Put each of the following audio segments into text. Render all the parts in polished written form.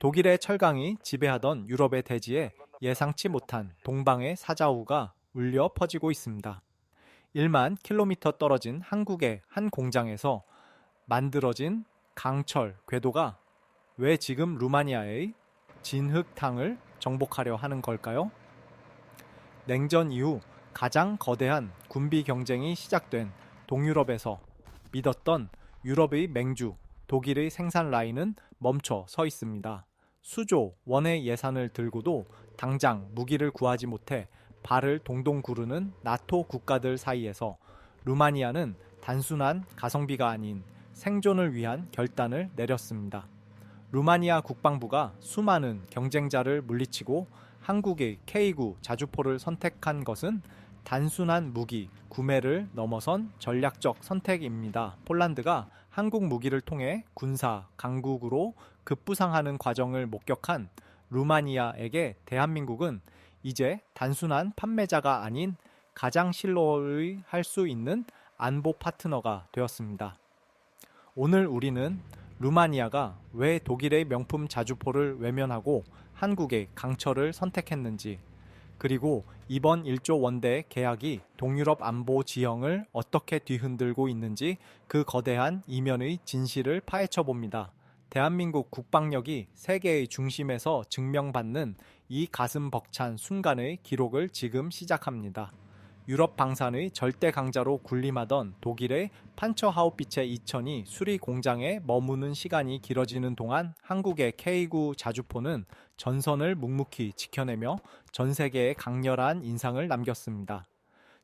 독일의 철강이 지배하던 유럽의 대지에 예상치 못한 동방의 사자우가 울려 퍼지고 있습니다. 1만 킬로미터 떨어진 한국의 한 공장에서 만들어진 강철 궤도가 왜 지금 루마니아의 진흙탕을 정복하려 하는 걸까요? 냉전 이후 가장 거대한 군비 경쟁이 시작된 동유럽에서 믿었던 유럽의 맹주 독일의 생산 라인은 멈춰 서 있습니다. 수조 원의 예산을 들고도 당장 무기를 구하지 못해 발을 동동 구르는 나토 국가들 사이에서 루마니아는 단순한 가성비가 아닌 생존을 위한 결단을 내렸습니다. 루마니아 국방부가 수많은 경쟁자를 물리치고 한국의 K9 자주포를 선택한 것은 단순한 무기 구매를 넘어선 전략적 선택입니다. 폴란드가 한국 무기를 통해 군사 강국으로 급부상하는 과정을 목격한 루마니아에게 대한민국은 이제 단순한 판매자가 아닌 가장 신뢰할 수 있는 안보 파트너가 되었습니다. 오늘 우리는 루마니아가 왜 독일의 명품 자주포를 외면하고 한국의 강철을 선택했는지, 그리고 이번 1조 원대 계약이 동유럽 안보 지형을 어떻게 뒤흔들고 있는지 그 거대한 이면의 진실을 파헤쳐 봅니다. 대한민국 국방력이 세계의 중심에서 증명받는 이 가슴 벅찬 순간의 기록을 지금 시작합니다. 유럽 방산의 절대 강자로 군림하던 독일의 판처하우비체 2000이 수리 공장에 머무는 시간이 길어지는 동안 한국의 K9 자주포는 전선을 묵묵히 지켜내며 전 세계에 강렬한 인상을 남겼습니다.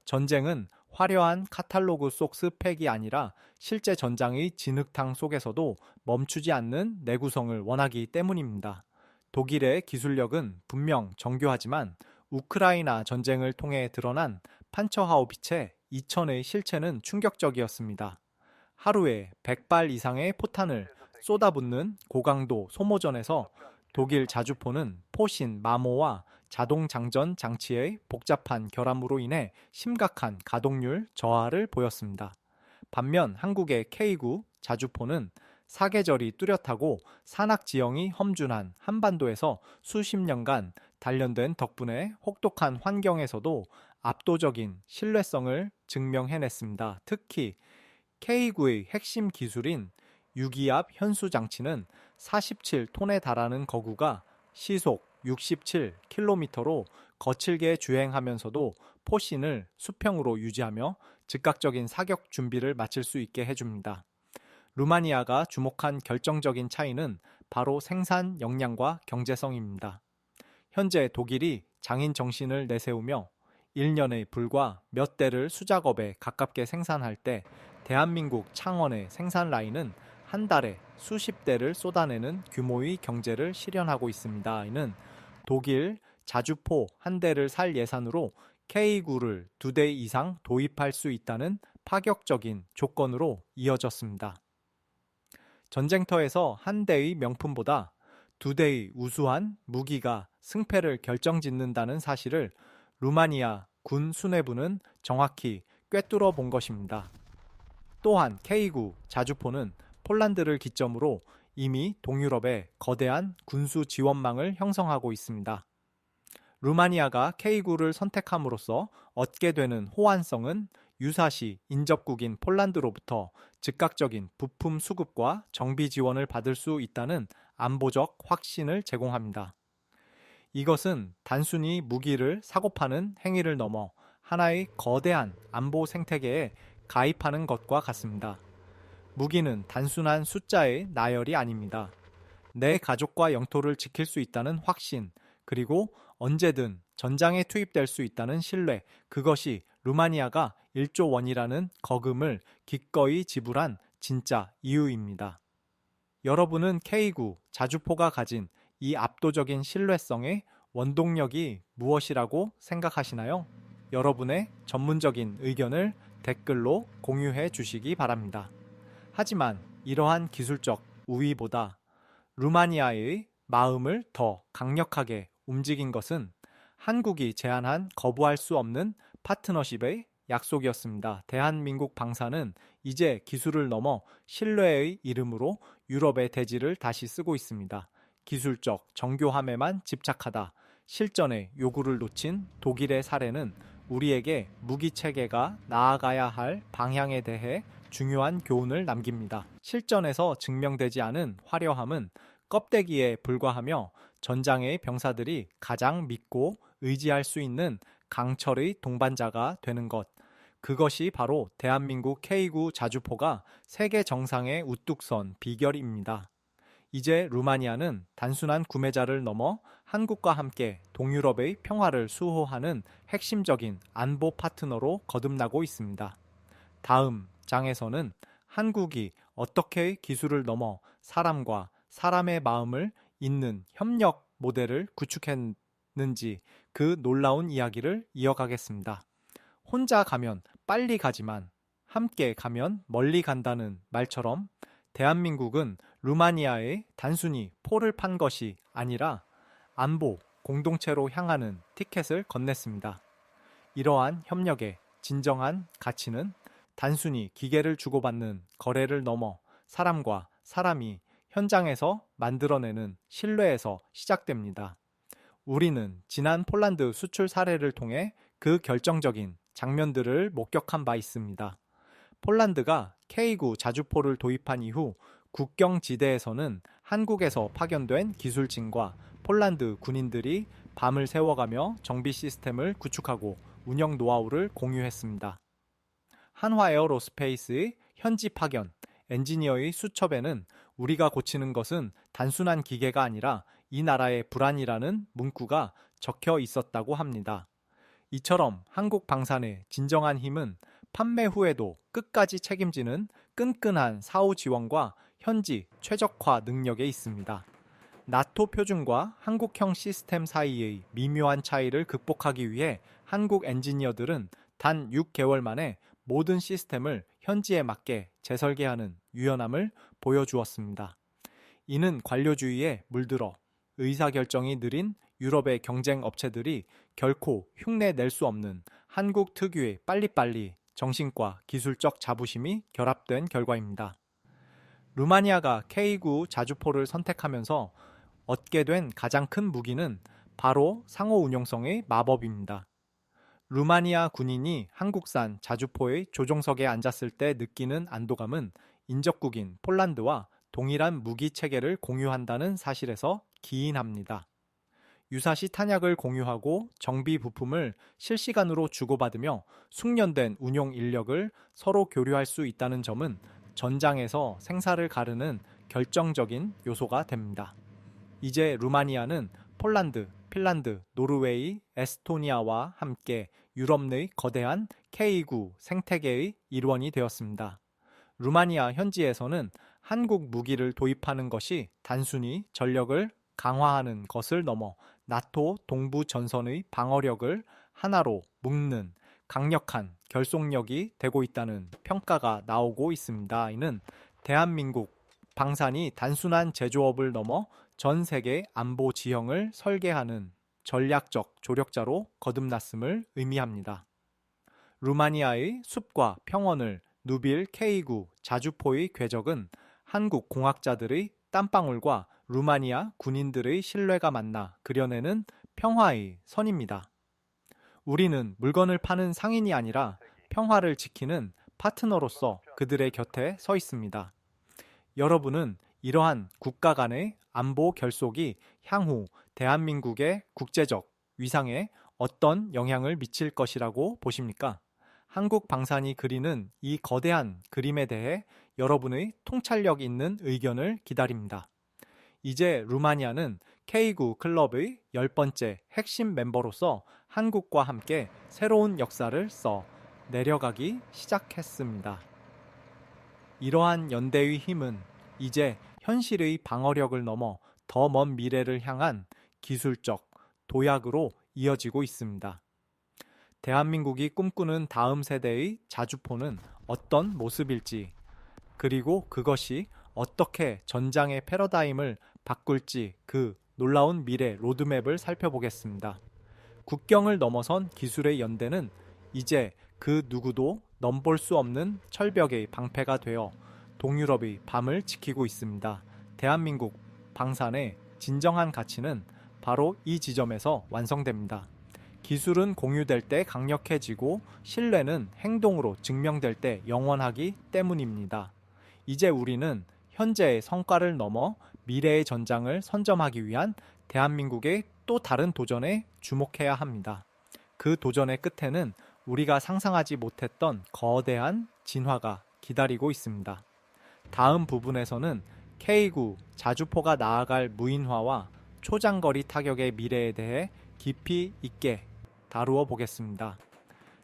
전쟁은 화려한 카탈로그 속 스펙이 아니라 실제 전장의 진흙탕 속에서도 멈추지 않는 내구성을 원하기 때문입니다. 독일의 기술력은 분명 정교하지만 우크라이나 전쟁을 통해 드러난 판처하우비체 2000의 실체는 충격적이었습니다. 하루에 100발 이상의 포탄을 쏟아붓는 고강도 소모전에서 독일 자주포는 포신, 마모와 자동 장전 장치의 복잡한 결함으로 인해 심각한 가동률 저하를 보였습니다. 반면 한국의 K9 자주포는 사계절이 뚜렷하고 산악 지형이 험준한 한반도에서 수십 년간 단련된 덕분에 혹독한 환경에서도 압도적인 신뢰성을 증명해냈습니다. 특히 K9의 핵심 기술인 유기압 현수 장치는 47톤에 달하는 거구가 시속 67km로 거칠게 주행하면서도 포신을 수평으로 유지하며 즉각적인 사격 준비를 마칠 수 있게 해줍니다. 루마니아가 주목한 결정적인 차이는 바로 생산 역량과 경제성입니다. 현재 독일이 장인 정신을 내세우며 1년에 불과 몇 대를 수작업에 가깝게 생산할 때 대한민국 창원의 생산 라인은 한 달에 수십 대를 쏟아내는 규모의 경제를 실현하고 있습니다. 이는 독일 자주포 한 대를 살 예산으로 K9를 2대 이상 도입할 수 있다는 파격적인 조건으로 이어졌습니다. 전쟁터에서 한 대의 명품보다 2대의 우수한 무기가 승패를 결정짓는다는 사실을 루마니아 군 수뇌부는 정확히 꿰뚫어 본 것입니다. 또한 K9 자주포는 폴란드를 기점으로 이미 동유럽에 거대한 군수 지원망을 형성하고 있습니다. 루마니아가 K9를 선택함으로써 얻게 되는 호환성은 유사시 인접국인 폴란드로부터 즉각적인 부품 수급과 정비 지원을 받을 수 있다는 안보적 확신을 제공합니다. 이것은 단순히 무기를 사고 파는 행위를 넘어 하나의 거대한 안보 생태계에 가입하는 것과 같습니다. 무기는 단순한 숫자의 나열이 아닙니다. 내 가족과 영토를 지킬 수 있다는 확신, 그리고 언제든 전장에 투입될 수 있다는 신뢰, 그것이 루마니아가 1조 원이라는 거금을 기꺼이 지불한 진짜 이유입니다. 여러분은 K9 자주포가 가진 이 압도적인 신뢰성의 원동력이 무엇이라고 생각하시나요? 여러분의 전문적인 의견을 댓글로 공유해 주시기 바랍니다. 하지만 이러한 기술적 우위보다 루마니아의 마음을 더 강력하게 움직인 것은 한국이 제안한 거부할 수 없는 파트너십의 약속이었습니다. 대한민국 방산은 이제 기술을 넘어 신뢰의 이름으로 유럽의 대지를 다시 쓰고 있습니다. 기술적 정교함에만 집착하다 실전의 요구를 놓친 독일의 사례는 우리에게 무기 체계가 나아가야 할 방향에 대해 중요한 교훈을 남깁니다. 실전에서 증명되지 않은 화려함은 껍데기에 불과하며 전장의 병사들이 가장 믿고 의지할 수 있는 강철의 동반자가 되는 것. 그것이 바로 대한민국 K9 자주포가 세계 정상에 우뚝 선 비결입니다. 이제 루마니아는 단순한 구매자를 넘어 한국과 함께 동유럽의 평화를 수호하는 핵심적인 안보 파트너로 거듭나고 있습니다. 다음 장에서는 한국이 어떻게 기술을 넘어 사람과 사람의 마음을 잇는 협력 모델을 구축했는지 그 놀라운 이야기를 이어가겠습니다. 혼자 가면 빨리 가지만 함께 가면 멀리 간다는 말처럼 대한민국은 루마니아에 단순히 포를 판 것이 아니라 안보 공동체로 향하는 티켓을 건넸습니다. 이러한 협력의 진정한 가치는 단순히 기계를 주고받는 거래를 넘어 사람과 사람이 현장에서 만들어내는 신뢰에서 시작됩니다. 우리는 지난 폴란드 수출 사례를 통해 그 결정적인 장면들을 목격한 바 있습니다. 폴란드가 K9 자주포를 도입한 이후 국경 지대에서는 한국에서 파견된 기술진과 폴란드 군인들이 밤을 새워가며 정비 시스템을 구축하고 운영 노하우를 공유했습니다. 한화 에어로스페이스의 현지 파견, 엔지니어의 수첩에는 우리가 고치는 것은 단순한 기계가 아니라 이 나라의 불안이라는 문구가 적혀 있었다고 합니다. 이처럼 한국 방산의 진정한 힘은 판매 후에도 끝까지 책임지는 끈끈한 사후 지원과 현지 최적화 능력에 있습니다. 나토 표준과 한국형 시스템 사이의 미묘한 차이를 극복하기 위해 한국 엔지니어들은 단 6개월 만에 모든 시스템을 현지에 맞게 재설계하는 유연함을 보여주었습니다. 이는 관료주의에 물들어 의사결정이 느린 유럽의 경쟁 업체들이 결코 흉내낼 수 없는 한국 특유의 빨리빨리 정신과 기술적 자부심이 결합된 결과입니다. 루마니아가 K9 자주포를 선택하면서 얻게 된 가장 큰 무기는 바로 상호 운용성의 마법입니다. 루마니아 군인이 한국산 자주포의 조종석에 앉았을 때 느끼는 안도감은 인접국인 폴란드와 동일한 무기 체계를 공유한다는 사실에서 기인합니다. 유사시 탄약을 공유하고 정비 부품을 실시간으로 주고받으며 숙련된 운용 인력을 서로 교류할 수 있다는 점은 전장에서 생사를 가르는 결정적인 요소가 됩니다. 이제 루마니아는 폴란드, 핀란드, 노르웨이, 에스토니아와 함께 유럽 내 거대한 K9 생태계의 일원이 되었습니다. 루마니아 현지에서는 한국 무기를 도입하는 것이 단순히 전력을 강화하는 것을 넘어 나토 동부 전선의 방어력을 하나로 묶는 강력한 결속력이 되고 있다는 평가가 나오고 있습니다. 이는 대한민국 방산이 단순한 제조업을 넘어 전 세계 안보 지형을 설계하는 전략적 조력자로 거듭났음을 의미합니다. 루마니아의 숲과 평원을 누빌 K9 자주포의 궤적은 한국 공학자들의 땀방울과 루마니아 군인들의 신뢰가 만나 그려내는 평화의 선입니다. 우리는 물건을 파는 상인이 아니라 평화를 지키는 파트너로서 그들의 곁에 서 있습니다. 여러분은 이러한 국가 간의 안보 결속이 향후 대한민국의 국제적 위상에 어떤 영향을 미칠 것이라고 보십니까? 한국 방산이 그리는 이 거대한 그림에 대해 여러분의 통찰력 있는 의견을 기다립니다. 이제 루마니아는 K9 클럽의 10번째 핵심 멤버로서 한국과 함께 새로운 역사를 써 내려가기 시작했습니다. 이러한 연대의 힘은 이제 현실의 방어력을 넘어 더 먼 미래를 향한 기술적 도약으로 이어지고 있습니다. 대한민국이 꿈꾸는 다음 세대의 자주포는 어떤 모습일지, 그리고 그것이 어떻게 전장의 패러다임을 바꿀지 그 놀라운 미래 로드맵을 살펴보겠습니다. 국경을 넘어선 기술의 연대는 이제 그 누구도 넘볼 수 없는 철벽의 방패가 되어 동유럽의 밤을 지키고 있습니다. 대한민국 방산의 진정한 가치는 바로 이 지점에서 완성됩니다. 기술은 공유될 때 강력해지고 신뢰는 행동으로 증명될 때 영원하기 때문입니다. 이제 우리는 현재의 성과를 넘어 미래의 전장을 선점하기 위한 대한민국의 또 다른 도전에 주목해야 합니다. 그 도전의 끝에는 우리가 상상하지 못했던 거대한 진화가 기다리고 있습니다. 다음 부분에서는 K9 자주포가 나아갈 무인화와 초장거리 타격의 미래에 대해 깊이 있게 다루어 보겠습니다.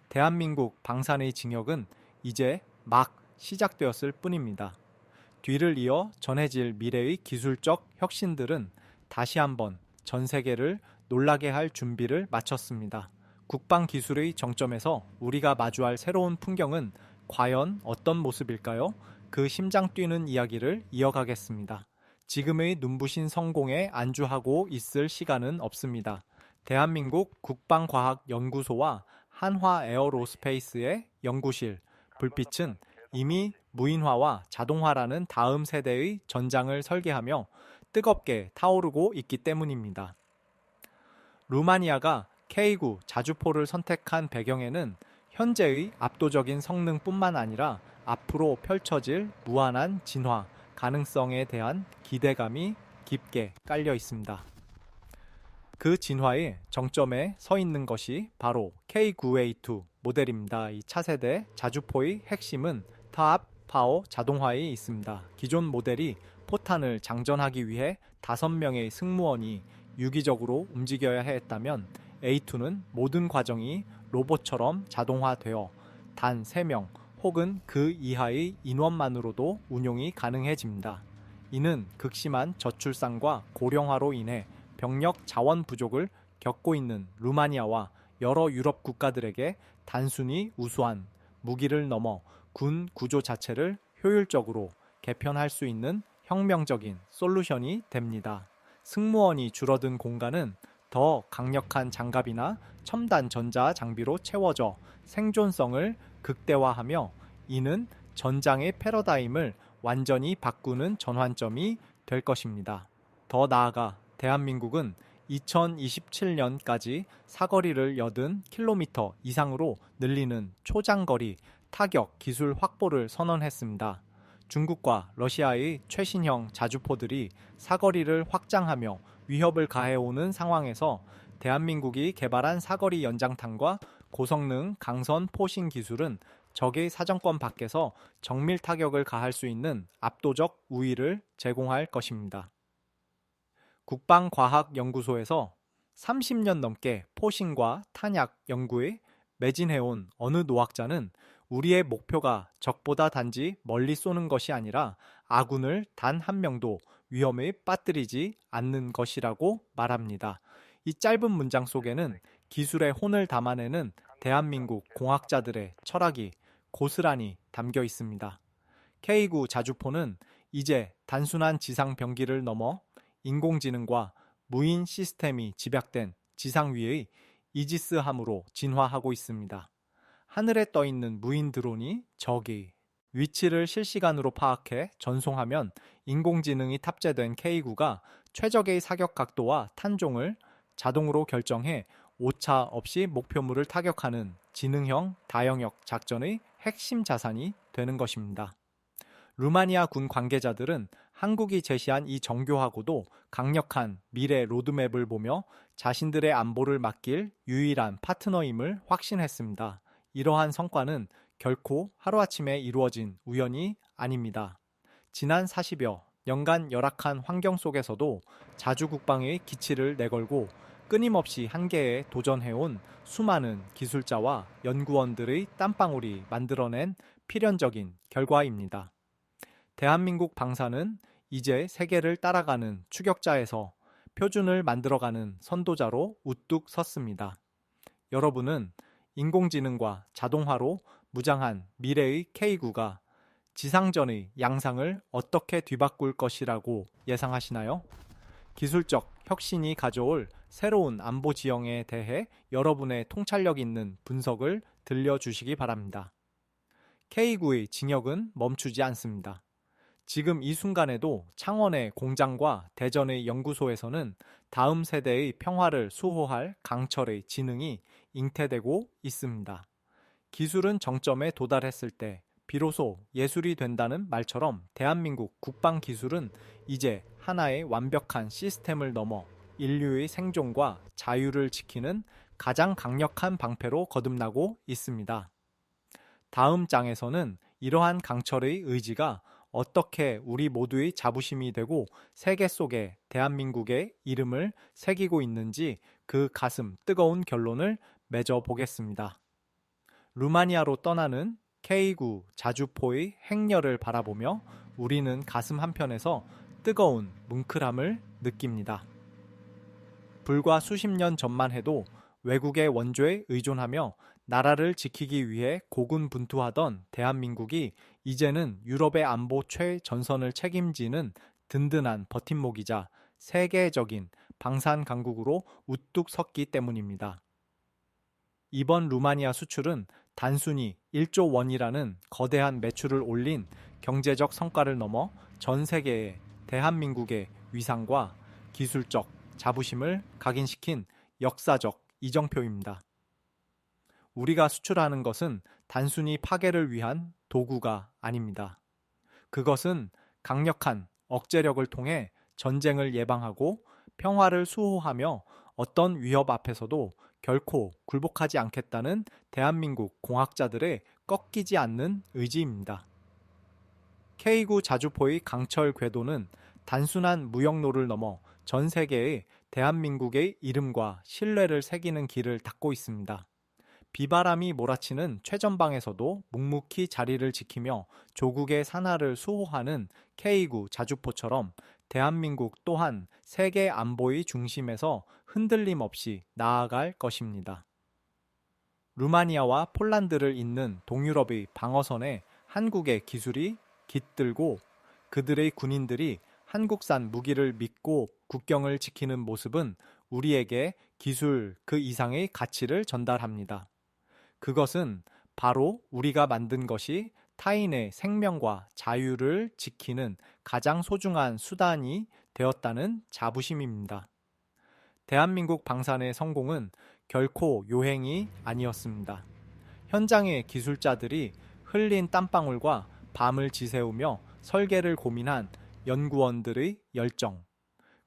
대한민국 방산의 징역은 이제 막 시작되었을 뿐입니다. 뒤를 이어 전해질 미래의 기술적 혁신들은 다시 한번 전 세계를 놀라게 할 준비를 마쳤습니다. 국방 기술의 정점에서 우리가 마주할 새로운 풍경은 과연 어떤 모습일까요? 그 심장 뛰는 이야기를 이어가겠습니다. 지금의 눈부신 성공에 안주하고 있을 시간은 없습니다. 대한민국 국방과학연구소와 한화에어로스페이스의 연구실, 불빛은 이미 무인화와 자동화라는 다음 세대의 전장을 설계하며 뜨겁게 타오르고 있기 때문입니다. 루마니아가 K9 자주포를 선택한 배경에는 현재의 압도적인 성능뿐만 아니라 앞으로 펼쳐질 무한한 진화 가능성에 대한 기대감이 깊게 깔려 있습니다. 그 진화의 정점에 서 있는 것이 바로 K9A2 모델입니다. 이 차세대 자주포의 핵심은 타압, 파워, 자동화에 있습니다. 기존 모델이 포탄을 장전하기 위해 5명의 승무원이 유기적으로 움직여야 했다면 A2는 모든 과정이 로봇처럼 자동화되어 단 3명 혹은 그 이하의 인원만으로도 운용이 가능해집니다. 이는 극심한 저출산과 고령화로 인해 병력 자원 부족을 겪고 있는 루마니아와 여러 유럽 국가들에게 단순히 우수한 무기를 넘어 군 구조 자체를 효율적으로 개편할 수 있는 혁명적인 솔루션이 됩니다. 승무원이 줄어든 공간은 더 강력한 장갑이나 첨단 전자 장비로 채워져 생존성을 극대화하며 이는 전장의 패러다임을 완전히 바꾸는 전환점이 될 것입니다. 더 나아가 대한민국은 2027년까지 사거리를 80km 이상으로 늘리는 초장거리 타격 기술 확보를 선언했습니다. 중국과 러시아의 최신형 자주포들이 사거리를 확장하며 위협을 가해오는 상황에서 대한민국이 개발한 사거리 연장탄과 고성능 강선 포신 기술은 적의 사정권 밖에서 정밀 타격을 가할 수 있는 압도적 우위를 제공할 것입니다. 국방과학연구소에서 30년 넘게 포신과 탄약 연구에 매진해온 어느 노학자는 우리의 목표가 적보다 단지 멀리 쏘는 것이 아니라 아군을 단 한 명도 위험에 빠뜨리지 않는 것이라고 말합니다. 이 짧은 문장 속에는 기술의 혼을 담아내는 대한민국 공학자들의 철학이 고스란히 담겨 있습니다. K9 자주포는 이제 단순한 지상 병기를 넘어 인공지능과 무인 시스템이 집약된 지상 위의 이지스함으로 진화하고 있습니다. 하늘에 떠 있는 무인 드론이 적의 위치를 실시간으로 파악해 전송하면 인공지능이 탑재된 K9가 최적의 사격 각도와 탄종을 자동으로 결정해 오차 없이 목표물을 타격하는 지능형 다영역 작전의 핵심 자산이 되는 것입니다. 루마니아 군 관계자들은 한국이 제시한 이 정교하고도 강력한 미래 로드맵을 보며 자신들의 안보를 맡길 유일한 파트너임을 확신했습니다. 이러한 성과는 결코 하루아침에 이루어진 우연이 아닙니다. 지난 40여 년간 열악한 환경 속에서도 자주국방의 기치를 내걸고 끊임없이 한계에 도전해온 수많은 기술자와 연구원들의 땀방울이 만들어낸 필연적인 결과입니다. 대한민국 방산은 이제 세계를 따라가는 추격자에서 표준을 만들어가는 선도자로 우뚝 섰습니다. 여러분은 인공지능과 자동화로 무장한 미래의 K9가 지상전의 양상을 어떻게 뒤바꿀 것이라고 예상하시나요? 기술적 혁신이 가져올 새로운 안보 지형에 대해 여러분의 통찰력 있는 분석을 들려주시기 바랍니다. K9의 진역은 멈추지 않습니다. 지금 이 순간에도 창원의 공장과 대전의 연구소에서는 다음 세대의 평화를 수호할 강철의 지능이 잉태되고 있습니다. 기술은 정점에 도달했을 때 비로소 예술이 된다는 말처럼 대한민국 국방 기술은 이제 하나의 완벽한 시스템을 넘어 인류의 생존과 자유를 지키는 가장 강력한 방패로 거듭나고 있습니다. 다음 장에서는 이러한 강철의 의지가 어떻게 우리 모두의 자부심이 되고 세계 속에 대한민국의 이름을 새기고 있는지 그 가슴 뜨거운 결론을 맺어 보겠습니다. 루마니아로 떠나는 K9 자주포의 행렬을 바라보며 우리는 가슴 한편에서 뜨거운 뭉클함을 느낍니다. 불과 수십 년 전만 해도 외국의 원조에 의존하며 나라를 지키기 위해 고군분투하던 대한민국이 이제는 유럽의 안보 최전선을 책임지는 든든한 버팀목이자 세계적인 방산 강국으로 우뚝 섰기 때문입니다. 이번 루마니아 수출은 단순히 1조 원이라는 거대한 매출을 올린 경제적 성과를 넘어 전 세계에 대한민국의 위상과 기술적 자부심을 각인시킨 역사적 이정표입니다. 우리가 수출하는 것은 단순히 파괴를 위한 도구가 아닙니다. 그것은 강력한 억제력을 통해 전쟁을 예방하고 평화를 수호하며 어떤 위협 앞에서도 결코 굴복하지 않겠다는 대한민국 공학자들의 꺾이지 않는 의지입니다. K9 자주포의 강철 궤도는 단순한 무역로를 넘어 전 세계에 대한민국의 이름과 신뢰를 새기는 길을 닫고 있습니다. 비바람이 몰아치는 최전방에서도 묵묵히 자리를 지키며 조국의 산하를 수호하는 K9 자주포처럼 대한민국 또한 세계 안보의 중심에서 흔들림 없이 나아갈 것입니다. 루마니아와 폴란드를 잇는 동유럽의 방어선에 한국의 기술이 깃들고 그들의 군인들이 한국산 무기를 믿고 국경을 지키는 모습은 우리에게 기술 그 이상의 가치를 전달합니다. 그것은 바로 우리가 만든 것이 타인의 생명과 자유를 지키는 가장 소중한 수단이 되었다는 자부심입니다. 대한민국 방산의 성공은 결코 요행이 아니었습니다. 현장의 기술자들이 흘린 땀방울과 밤을 지새우며 설계를 고민한 연구원들의 열정,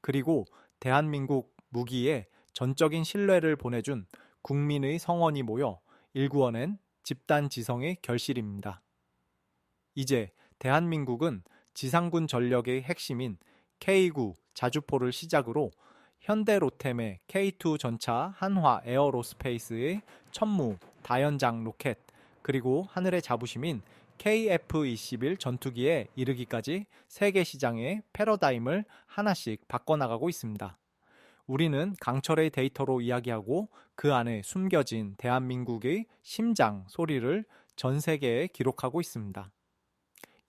그리고 대한민국 무기에 전적인 신뢰를 보내준 국민의 성원이 모여 일구어낸 집단 지성의 결실입니다. 이제 대한민국은 지상군 전력의 핵심인 K9 자주포를 시작으로 현대로템의 K2 전차 한화 에어로스페이스의 천무 다연장 로켓, 그리고 하늘의 자부심인 KF-21 전투기에 이르기까지 세계 시장의 패러다임을 하나씩 바꿔나가고 있습니다. 우리는 강철의 데이터로 이야기하고 그 안에 숨겨진 대한민국의 심장 소리를 전 세계에 기록하고 있습니다.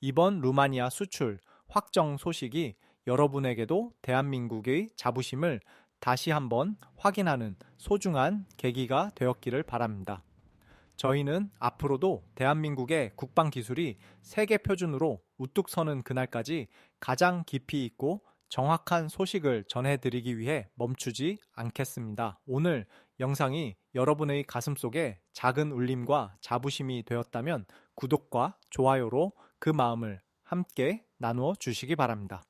이번 루마니아 수출 확정 소식이 여러분에게도 대한민국의 자부심을 다시 한번 확인하는 소중한 계기가 되었기를 바랍니다. 저희는 앞으로도 대한민국의 국방 기술이 세계 표준으로 우뚝 서는 그날까지 가장 깊이 있고 정확한 소식을 전해드리기 위해 멈추지 않겠습니다. 오늘 영상이 여러분의 가슴속에 작은 울림과 자부심이 되었다면 구독과 좋아요로 그 마음을 함께 나누어 주시기 바랍니다.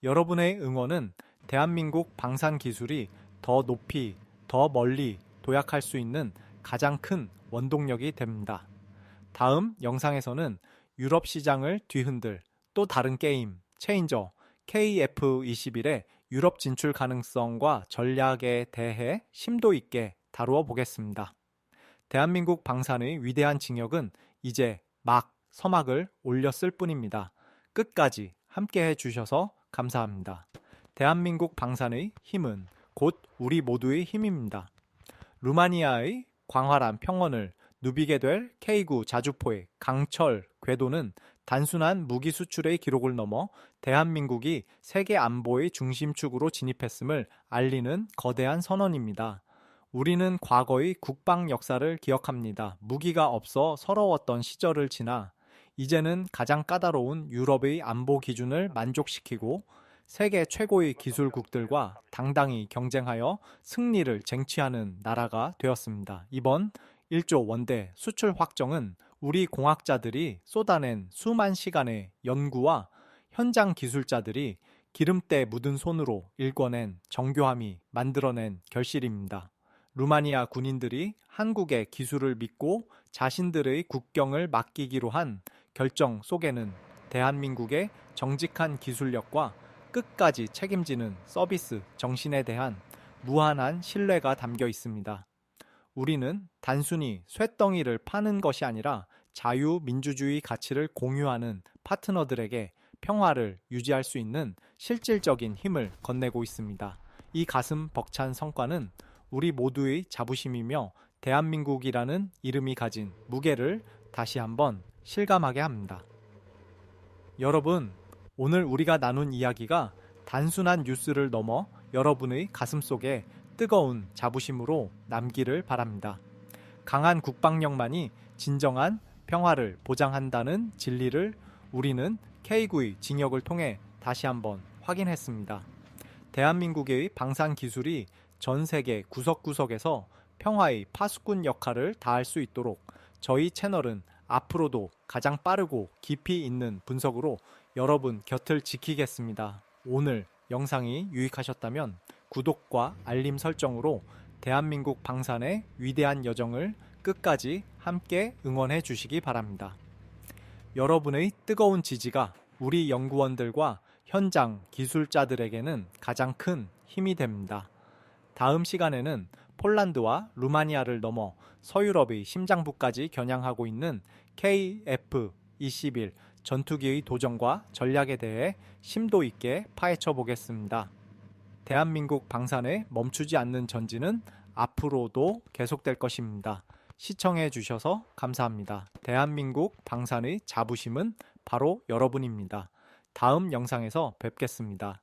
여러분의 응원은 대한민국 방산 기술이 더 높이, 더 멀리 도약할 수 있는 가장 큰 원동력이 됩니다. 다음 영상에서는 유럽 시장을 뒤흔들 또 다른 게임, 체인저 KF-21의 유럽 진출 가능성과 전략에 대해 심도 있게 다루어 보겠습니다. 대한민국 방산의 위대한 징역은 이제 막 서막을 올렸을 뿐입니다. 끝까지 함께 해주셔서 감사합니다. 대한민국 방산의 힘은 곧 우리 모두의 힘입니다. 루마니아의 광활한 평원을 누비게 될 K9 자주포의 강철 궤도는 단순한 무기 수출의 기록을 넘어 대한민국이 세계 안보의 중심축으로 진입했음을 알리는 거대한 선언입니다. 우리는 과거의 국방 역사를 기억합니다. 무기가 없어 서러웠던 시절을 지나 이제는 가장 까다로운 유럽의 안보 기준을 만족시키고 세계 최고의 기술국들과 당당히 경쟁하여 승리를 쟁취하는 나라가 되었습니다. 이번 1조 원대 수출 확정은 우리 공학자들이 쏟아낸 수만 시간의 연구와 현장 기술자들이 기름때 묻은 손으로 일궈낸 정교함이 만들어낸 결실입니다. 루마니아 군인들이 한국의 기술을 믿고 자신들의 국경을 맡기기로 한 결정 속에는 대한민국의 정직한 기술력과 끝까지 책임지는 서비스 정신에 대한 무한한 신뢰가 담겨 있습니다. 우리는 단순히 쇳덩이를 파는 것이 아니라 자유민주주의 가치를 공유하는 파트너들에게 평화를 유지할 수 있는 실질적인 힘을 건네고 있습니다. 이 가슴 벅찬 성과는 우리 모두의 자부심이며 대한민국이라는 이름이 가진 무게를 다시 한번 실감하게 합니다. 여러분, 오늘 우리가 나눈 이야기가 단순한 뉴스를 넘어 여러분의 가슴속에 뜨거운 자부심으로 남기를 바랍니다. 강한 국방력만이 진정한 평화를 보장한다는 진리를 우리는 K9의 징역을 통해 다시 한번 확인했습니다. 대한민국의 방산 기술이 전 세계 구석구석에서 평화의 파수꾼 역할을 다할 수 있도록 저희 채널은 앞으로도 가장 빠르고 깊이 있는 분석으로 여러분 곁을 지키겠습니다. 오늘 영상이 유익하셨다면 구독과 알림 설정으로 대한민국 방산의 위대한 여정을 끝까지 함께 응원해 주시기 바랍니다. 여러분의 뜨거운 지지가 우리 연구원들과 현장 기술자들에게는 가장 큰 힘이 됩니다. 다음 시간에는 폴란드와 루마니아를 넘어 서유럽의 심장부까지 겨냥하고 있는 KF-21 전투기의 도전과 전략에 대해 심도 있게 파헤쳐 보겠습니다. 대한민국 방산에 멈추지 않는 전진은 앞으로도 계속될 것입니다. 시청해 주셔서 감사합니다. 대한민국 방산의 자부심은 바로 여러분입니다. 다음 영상에서 뵙겠습니다.